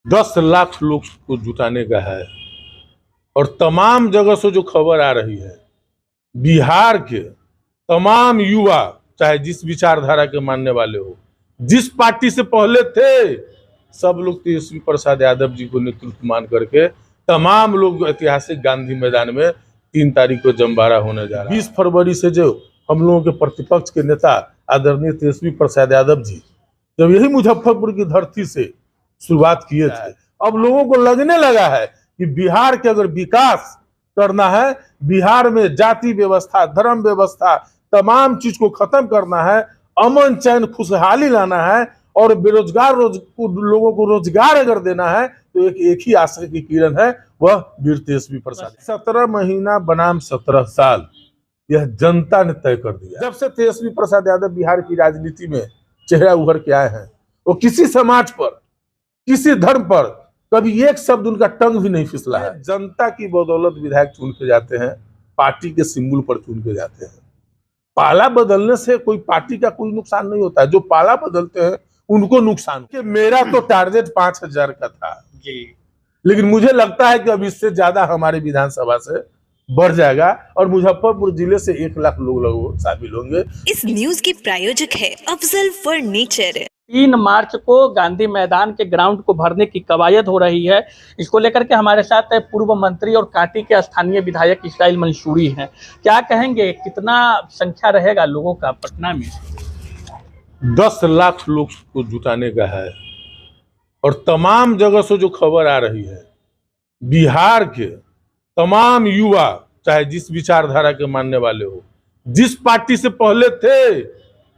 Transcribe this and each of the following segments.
10 लाख लोग को जुटाने का है। और तमाम जगह से जो खबर आ रही है, बिहार के तमाम युवा, चाहे जिस विचारधारा के मानने वाले हो, जिस पार्टी से पहले थे, सब लोग तेजस्वी प्रसाद यादव जी को नेतृत्व मान करके तमाम लोग ऐतिहासिक गांधी मैदान में 3 तारीख को जमबारा होने जा रहा है। 20 फरवरी से जो हम लोगों के प्रतिपक्ष के नेता आदरणीय तेजस्वी प्रसाद यादव जी जब यही मुजफ्फरपुर की धरती से शुरुआत किए थे, अब लोगों को लगने लगा है कि बिहार के अगर विकास करना है, बिहार में जाति व्यवस्था, धर्म व्यवस्था, तमाम चीज को खत्म करना है, अमन चैन खुशहाली लाना है और बेरोजगार लोगों को रोजगार अगर देना है, तो एक ही आशा की किरण है, वह वीर तेजस्वी प्रसाद। 17 महीना बनाम 17 साल, यह जनता ने तय कर दिया। जब से तेजस्वी प्रसाद यादव बिहार की राजनीति में चेहरा उभर के आए हैं, वो किसी समाज पर, किसी धर्म पर कभी एक शब्द उनका टंग भी नहीं फिसला है। जनता की बदौलत विधायक चुन के जाते हैं, पार्टी के सिंबल पर चुन के जाते हैं। पाला बदलने से कोई पार्टी का कोई नुकसान नहीं होता है, जो पाला बदलते हैं उनको नुकसान। कि मेरा तो टारगेट 5,000 का था जी, लेकिन मुझे लगता है कि अब इससे ज्यादा हमारे विधानसभा से बढ़ जाएगा और मुजफ्फरपुर जिले से 1 लाख लोग शामिल होंगे। इस न्यूज के प्रायोजक है अफजल फर्नीचर। 3 मार्च को गांधी मैदान के ग्राउंड को भरने की कवायद हो रही है। इसको लेकर के हमारे साथ पूर्व मंत्री और कांटी के स्थानीय विधायक इस्राइल मंसूरी हैं। क्या कहेंगे, कितना संख्या रहेगा लोगों का पटना में? 10 लाख लोग को जुटाने का है। और तमाम जगह से जो खबर आ रही है, बिहार के तमाम युवा, चाहे जिस विचारधारा के मानने वाले हो, जिस पार्टी से पहले थे,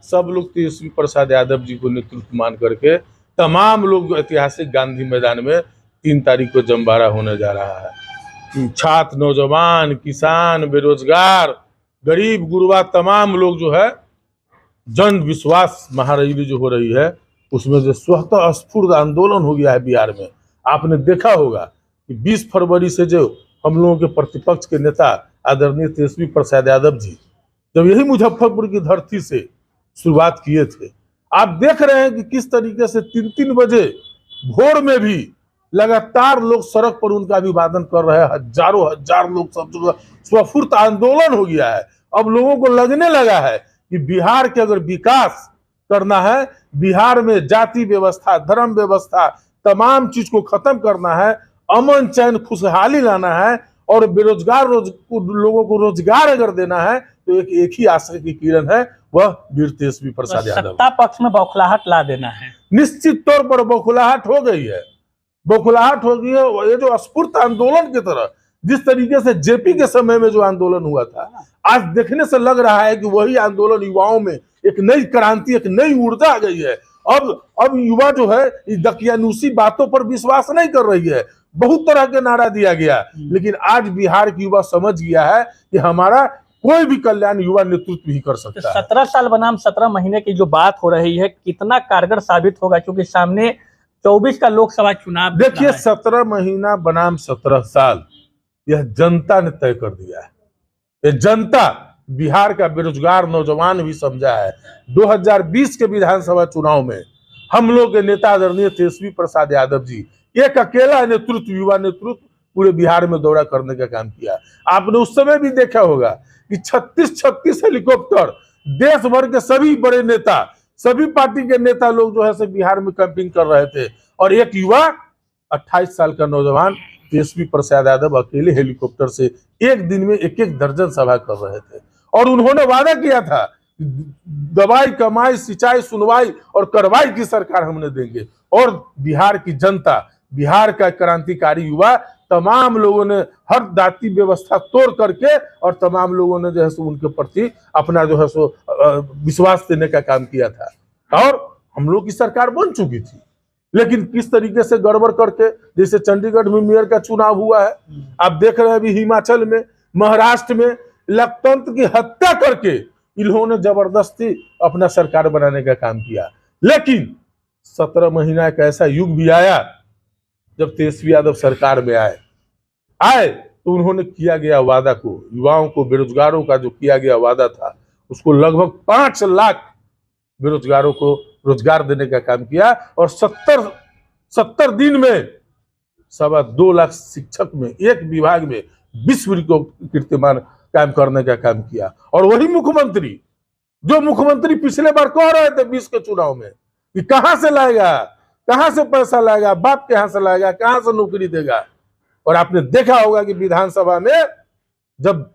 सब लोग तेजस्वी प्रसाद यादव जी को नेतृत्व मान करके तमाम लोग ऐतिहासिक गांधी मैदान में 3 तारीख को जमबारा होने जा रहा है। छात्र, नौजवान, किसान, बेरोजगार, गरीब गुरबा, तमाम लोग जो है जन विश्वास महारैली जो हो रही है, उसमें जो स्वतः स्फूर्त आंदोलन हो गया है बिहार में। आपने देखा होगा कि 20 फरवरी से जो हम लोगों के प्रतिपक्ष के नेता आदरणीय तेजस्वी प्रसाद यादव जी जब यही मुजफ्फरपुर की धरती से शुरुआत किए थे, आप देख रहे हैं कि किस तरीके से 3-3 बजे भोर में भी लगातार लोग सड़क पर उनका अभिवादन कर रहे हैं। हजारों हजार लोग, सब जगह स्वफुर्त आंदोलन हो गया है। अब लोगों को लगने लगा है कि बिहार के अगर विकास करना है, बिहार में जाति व्यवस्था, धर्म व्यवस्था, तमाम चीज को खत्म करना है, अमन चैन खुशहाली लाना है और बेरोजगार लोगों को रोजगार अगर देना है, तो एक ही आशा की किरण है, वह वीर तेजस्वी प्रसाद यादव। सत्ता पक्ष में बौखलाहट ला देना है। निश्चित तौर पर बौखलाहट हो गई है, बौखलाहट हो गई है। ये जो स्फूर्त आंदोलन की तरह, जिस तरीके से जेपी के समय में जो आंदोलन हुआ था, आज देखने से लग रहा है कि वही आंदोलन युवाओं में एक नई क्रांति, एक नई ऊर्जा आ गई है। अब युवा जो है दकियानूसी बातों पर विश्वास नहीं कर रही है। बहुत तरह के नारा दिया गया, लेकिन आज बिहार की युवा समझ गया है कि हमारा कोई भी कल्याण युवा नेतृत्व ही कर सकता है। 17 साल बनाम 17 महीने की जो बात हो रही है, कितना कारगर साबित होगा, क्योंकि सामने 24 का लोकसभा चुनाव। देखिए, 17 महीना बनाम 17 साल, यह जनता ने तय कर दिया है। ये जनता, बिहार का बेरोजगार नौजवान भी समझा है। 2020 के विधानसभा चुनाव में हम लोग के नेता आदरणीय तेजस्वी प्रसाद यादव जी एक अकेला नेतृत्व, युवा नेतृत्व पूरे बिहार में दौरा करने का काम किया। आपने उस समय भी देखा होगा कि 36 हेलीकॉप्टर देश भर के सभी बड़े नेता, सभी पार्टी के नेता लोग जो है बिहार में कैंपिंग कर रहे थे, और एक युवा 28 साल का नौजवान तेजस्वी प्रसाद यादव अकेले हेलीकॉप्टर से एक दिन में 1-1 दर्जन सभा कर रहे थे। और उन्होंने वादा किया था, दवाई, कमाई, सिंचाई, सुनवाई और कार्रवाई की सरकार हमने देंगे। और बिहार की जनता, बिहार का क्रांतिकारी युवा, तमाम लोगों ने हर जाति व्यवस्था तोड़ करके और तमाम लोगों ने जो है सो उनके प्रति अपना जो है सो विश्वास देने का काम किया था। और हम लोग की सरकार बन चुकी थी, लेकिन किस तरीके से गड़बड़ करके, जैसे चंडीगढ़ में मेयर का चुनाव हुआ है, आप देख रहे हैं अभी हिमाचल में, महाराष्ट्र में लोकतंत्र की हत्या करके इन्होंने जबरदस्ती अपना सरकार बनाने का काम किया। लेकिन 17 महीना एक ऐसा युग भी आया जब तेजस्वी यादव सरकार में आए तो उन्होंने किया गया वादा को, युवाओं को, बेरोजगारों का जो किया गया वादा था, उसको लगभग 5 लाख बेरोजगारों को रोजगार देने का काम किया। और 70 दिन में 2.25 लाख शिक्षक में एक विभाग में विश्व कीर्तिमान कायम करने का काम किया। और वही मुख्यमंत्री जो मुख्यमंत्री पिछले बार कह रहे थे 20 के चुनाव में कि कहां से लाएगा, कहां से पैसा लाएगा, बाप के यहां से लाएगा, कहां से नौकरी देगा। और आपने देखा होगा कि विधानसभा में जब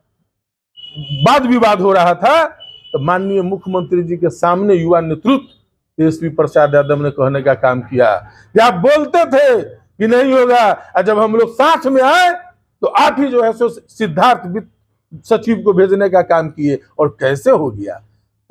वाद विवाद हो रहा था तो माननीय मुख्यमंत्री जी के सामने युवा नेतृत्व तेजस्वी प्रसाद यादव ने कहने का काम किया कि आप बोलते थे कि नहीं होगा, और जब हम लोग साथ में आए तो आप ही जो है सो सिद्धार्थ वित्त सचिव को भेजने का काम किए और कैसे हो गया।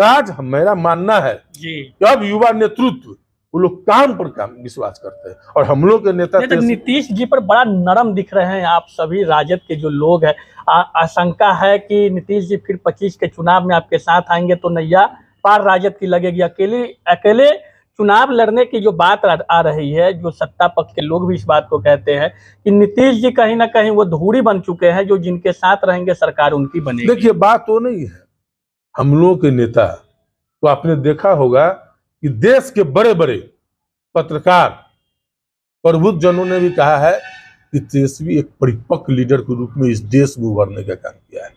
तो आज मेरा मानना है जी कि अब युवा नेतृत्व वो लोग काम पर काम विश्वास करते हैं और हम लोग के नेता नहीं तो नीतीश जी पर बड़ा नरम दिख रहे हैं आप सभी राजद के जो लोग हैं। आशंका है कि नीतीश जी फिर 25 के चुनाव में आपके साथ आएंगे तो नैया पार राजद की लगेगी। अकेले चुनाव लड़ने की जो बात आ रही है, जो सत्ता पक्ष के लोग भी इस बात को कहते हैं कि नीतीश जी कहीं ना कहीं वो धूरी बन चुके हैं, जो जिनके साथ रहेंगे सरकार उनकी बनेगी। देखिए बात वो नहीं है, हम लोगों के नेता तो आपने देखा होगा कि देश के बड़े बड़े पत्रकार प्रबुद्ध जनों ने भी कहा है कि तेजस्वी एक परिपक्व लीडर के रूप में इस देश को उभरने का काम किया है।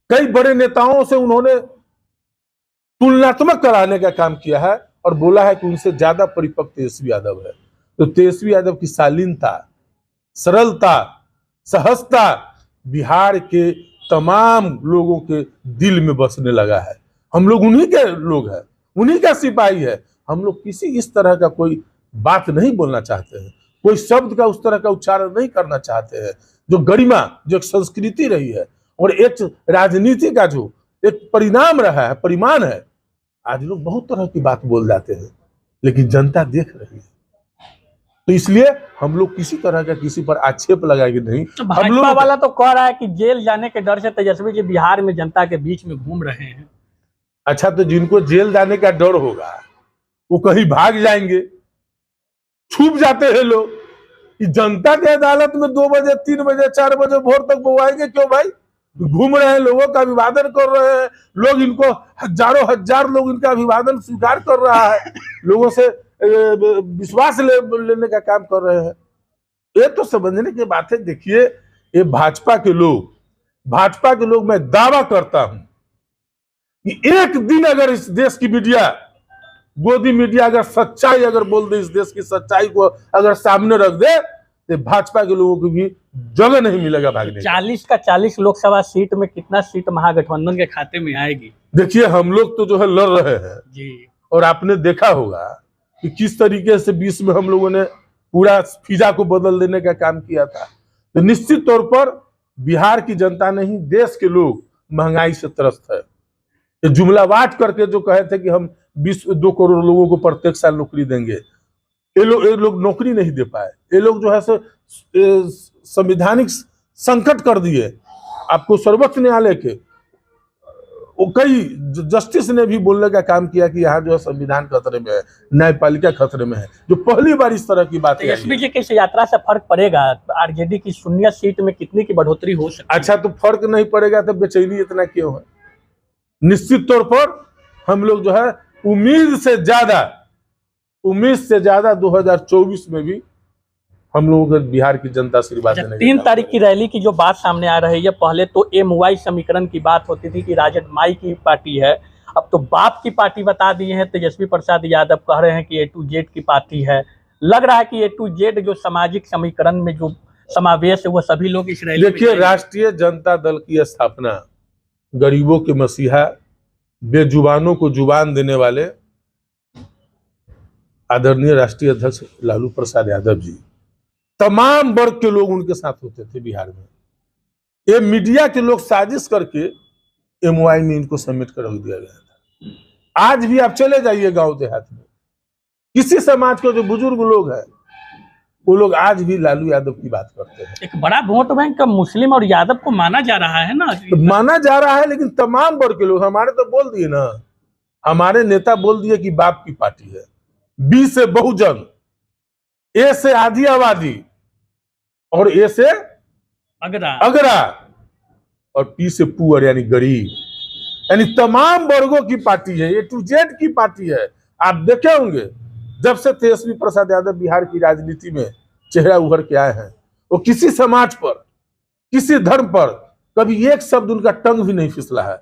कई बड़े नेताओं से उन्होंने तुलनात्मक कराने का काम किया है और बोला है कि उनसे ज्यादा परिपक्व तेजस्वी यादव है। तो तेजस्वी यादव की शालीनता, सरलता, सहजता बिहार के तमाम लोगों के दिल में बसने लगा है। हम लोग उन्हीं के लोग हैं, उन्हीं का सिपाही है। हम लोग किसी इस तरह का कोई बात नहीं बोलना चाहते हैं, कोई शब्द का उस तरह का उच्चारण नहीं करना चाहते हैं। जो गरिमा, जो एक संस्कृति रही है और एक राजनीति का जो एक परिणाम रहा है, परिमाण है, आज लोग बहुत तरह की बात बोल जाते हैं लेकिन जनता देख रही है। तो इसलिए हम लोग किसी तरह का किसी पर आक्षेप लगाएंगे नहीं। तो भाजपा वाला तो कह रहा है कि जेल जाने के डर से तेजस्वी जी बिहार में जनता के बीच में घूम रहे हैं। अच्छा, तो जिनको जेल जाने का डर होगा वो कहीं भाग जाएंगे, छुप जाते हैं लोग। कि जनता की अदालत में 2 बजे 3 बजे 4 बजे भोर तक वो आएंगे क्यों भाई? घूम रहे हैं, लोगों का अभिवादन कर रहे हैं, लोग इनको हजारों हजार लोग इनका अभिवादन स्वीकार कर रहा है, लोगों से विश्वास लेने का काम कर रहे हैं। ये तो समझने की बात है। देखिए ये भाजपा के लोग मैं दावा करता हूं कि एक दिन अगर इस देश की मीडिया, गोदी मीडिया अगर सच्चाई अगर बोल दे, इस देश की सच्चाई को अगर सामने रख दे, तो भाजपा के लोगों को भी जगह नहीं मिलेगा भागने। 40 का 40 लोकसभा सीट में कितना सीट महागठबंधन के खाते में आएगी? देखिए हम लोग तो जो है लड़ रहे हैं जी, और आपने देखा होगा कि किस तरीके से 20 में हम लोगों ने पूरा फिजा को बदल देने का काम किया था। तो निश्चित तौर पर बिहार की जनता नहीं, देश के लोग महंगाई से त्रस्त है। ये जुमला बांट करके जो कहे थे कि हम 2 करोड़ लोगों को प्रत्येक साल नौकरी देंगे, ये लोग नौकरी नहीं दे पाए। ये लोग जो है सो संवैधानिक संकट कर दिए। आपको सर्वोच्च न्यायालय के कई जस्टिस ने भी बोलने का काम किया कि यहाँ जो है संविधान खतरे में है, न्यायपालिका खतरे में है, जो पहली बार इस तरह की बात है। तेजस्वी जी की इस यात्रा से फर्क पड़ेगा? आरजेडी की 0 सीट में कितनी की बढ़ोतरी हो सकती है? अच्छा, तो फर्क नहीं पड़ेगा तो बेचैनी इतना क्यों है? निश्चित तौर पर हम लोग जो है उम्मीद से ज्यादा 2024 में भी हम लोगों को बिहार की जनता आशीर्वाद देने। 3 तारीख की रैली की जो बात सामने आ रही है, पहले तो MY समीकरण की बात होती थी कि राजद माई की पार्टी है, अब तो बाप की पार्टी बता दिए हैं। तेजस्वी प्रसाद यादव कह रहे हैं कि A to Z की पार्टी है। लग रहा है कि A to Z जो सामाजिक समीकरण में जो समावेश है वो सभी लोग इस रैली। देखिए राष्ट्रीय जनता दल की स्थापना गरीबों के मसीहा, बेजुबानों को जुबान देने वाले आदरणीय राष्ट्रीय अध्यक्ष लालू प्रसाद यादव जी, तमाम वर्ग के लोग उनके साथ होते थे बिहार में। ये मीडिया के लोग साजिश करके MY में इनको समेट कर रख दिया गया था। आज भी आप चले जाइए गांव देहात में, किसी समाज के जो बुजुर्ग लोग हैं वो लोग आज भी लालू यादव की बात करते हैं। एक बड़ा वोट बैंक का मुस्लिम और यादव को माना जा रहा है ना, तो माना जा रहा है, लेकिन तमाम वर्ग के लोग हमारे तो बोल दिए ना, हमारे नेता बोल दिए कि बाप की पार्टी है, B से बहुजन, A से आधी आबादी और A से अगरा और P से पुअर यानी गरीब, यानी तमाम वर्गों की पार्टी है। A to Z की पार्टी है। आप देखे होंगे जब से तेजस्वी प्रसाद यादव बिहार की राजनीति में चेहरा उभर के आए हैं, वो किसी समाज पर, किसी धर्म पर कभी एक शब्द उनका टंग भी नहीं फिसला है,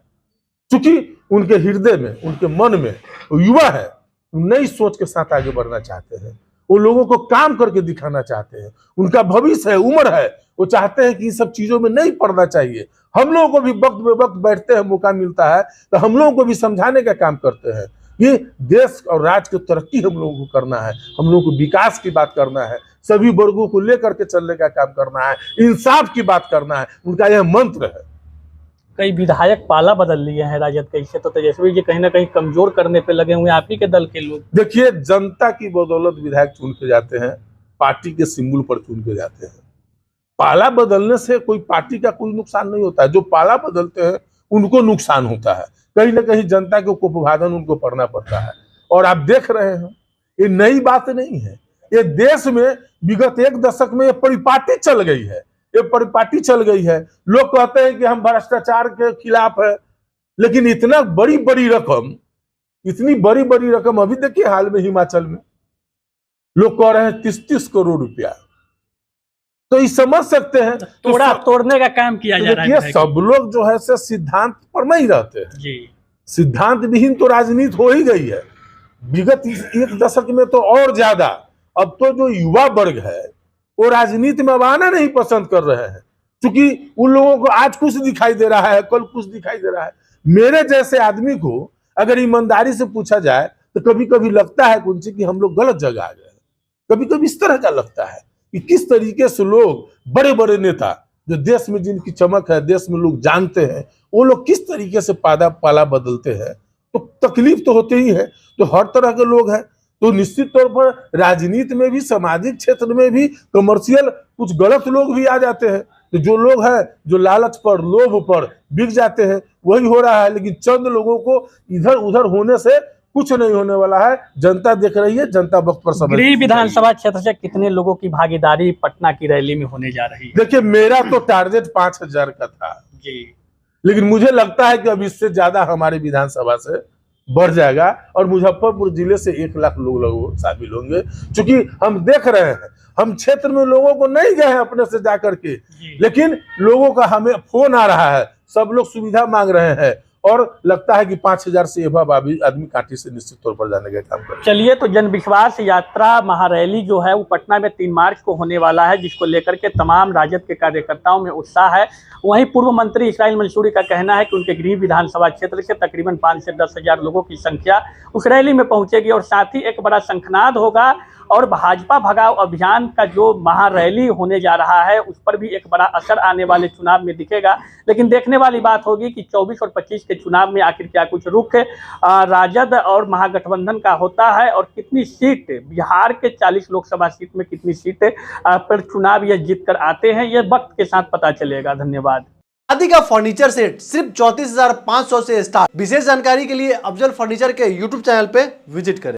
क्योंकि उनके हृदय में, उनके मन में वो युवा है, नई सोच के साथ आगे बढ़ना चाहते हैं, वो लोगों को काम करके दिखाना चाहते हैं, उनका भविष्य है, उम्र है, वो चाहते हैं कि इन सब चीजों में नहीं पड़ना चाहिए। हम लोगों को भी वक्त बे वक्त बैठते हैं, मौका मिलता है तो हम लोगों को भी समझाने का काम करते हैं। ये देश और राज्य की तरक्की हम लोगों को करना है, हम लोगों को विकास की बात करना है, सभी वर्गों को लेकर के चलने का काम करना है, इंसाफ की बात करना है, उनका यह मंत्र है। कई विधायक पाला बदल लिए हैं राजद के, इससे तो तेजस्वी जी कहीं ना कहीं कमजोर करने पे लगे हुए हैं आप ही के दल के लोग। देखिए, जनता की बदौलत विधायक चुन के जाते हैं, पार्टी के सिंबल पर चुन के जाते हैं। पाला बदलने से कोई पार्टी का कोई नुकसान नहीं होता है, जो पाला बदलते हैं उनको नुकसान होता है, कहीं ना कहीं जनता के कुप्रभादन उनको पड़ना पड़ता है। और आप देख रहे हैं, ये नई बात नहीं है, ये देश में विगत एक दशक में ये परिपाटी चल गई है, ये परिपाटी चल गई है। लोग कहते हैं कि हम भ्रष्टाचार के खिलाफ है, लेकिन इतना बड़ी बड़ी रकम, इतनी बड़ी बड़ी रकम, अभी देखिए हाल में हिमाचल में लोग कह रहे हैं 30-30 करोड़ रुपया, तो ये समझ सकते हैं तोड़ने का काम किया जा रहा है। सब लोग जो है से सिद्धांत पर नहीं रहते हैं जी, सिद्धांत विहीन तो राजनीति हो ही गई है विगत एक दशक में, तो और ज्यादा। अब तो जो युवा वर्ग है वो राजनीति में अब आना नहीं पसंद कर रहे हैं, क्योंकि उन लोगों को आज कुछ दिखाई दे रहा है, कल कुछ दिखाई दे रहा है। मेरे जैसे आदमी को अगर ईमानदारी से पूछा जाए तो कभी कभी लगता है कुंची कि हम लोग गलत जगह आ गए, कभी कभी इस तरह का लगता है कि किस तरीके से लोग, बड़े बड़े नेता जो देश में जिनकी चमक है, देश में लोग जानते हैं, वो लोग किस तरीके से पाला बदलते हैं, तो तकलीफ तो होती ही है। तो हर तरह के लोग हैं, तो निश्चित तौर पर राजनीति में भी, सामाजिक क्षेत्र में भी, कमर्शियल कुछ गलत लोग भी आ जाते हैं। तो जो लोग हैं जो लालच पर, लोभ पर बिक जाते हैं, वही हो रहा है। लेकिन चंद लोगों को इधर उधर होने से कुछ नहीं होने वाला है, जनता देख रही है, जनता वक्त पर समझ। गृह विधानसभा क्षेत्र से कितने लोगों की भागीदारी पटना की रैली में होने जा रही है? देखिए, मेरा तो टारगेट 5000 का था जी, लेकिन मुझे लगता है कि अब इससे ज्यादा हमारे विधानसभा से बढ़ जाएगा और मुजफ्फरपुर जिले से 1 लाख लोग शामिल होंगे, क्योंकि हम देख रहे हैं, हम क्षेत्र में लोगों को नहीं गए हैं अपने से जाकर के, लेकिन लोगों का हमें फोन आ रहा है, सब लोग सुविधा मांग रहे हैं और लगता है कि 5000 से एबव आदमी कांटी से निश्चित तौर पर जाने का काम करें। चलिए, तो जन विश्वास यात्रा महारैली जो है वो पटना में 3 मार्च को होने वाला है, जिसको लेकर के तमाम राजद के कार्यकर्ताओं में उत्साह है। वहीं पूर्व मंत्री इस्राइल मंसूरी का कहना है कि उनके गृह विधानसभा क्षेत्र से तकरीबन 5 से 10 हजार लोगों की संख्या उस रैली में पहुंचेगी और साथ ही एक बड़ा शंखनाद होगा और भाजपा भगाओ अभियान का जो महारैली होने जा रहा है उस पर भी एक बड़ा असर आने वाले चुनाव में दिखेगा। लेकिन देखने वाली बात होगी कि 24 और 25 के चुनाव में आखिर क्या कुछ रुख राजद और महागठबंधन का होता है और कितनी सीट बिहार के 40 लोकसभा सीट में कितनी सीट पर चुनाव ये जीत कर आते हैं, ये वक्त के साथ पता चलेगा। धन्यवाद। शादी का फर्नीचर सेट सिर्फ 34,500 से स्टार्ट। विशेष जानकारी के लिए अफजल फर्नीचर के यूट्यूब चैनल पे विजिट करें।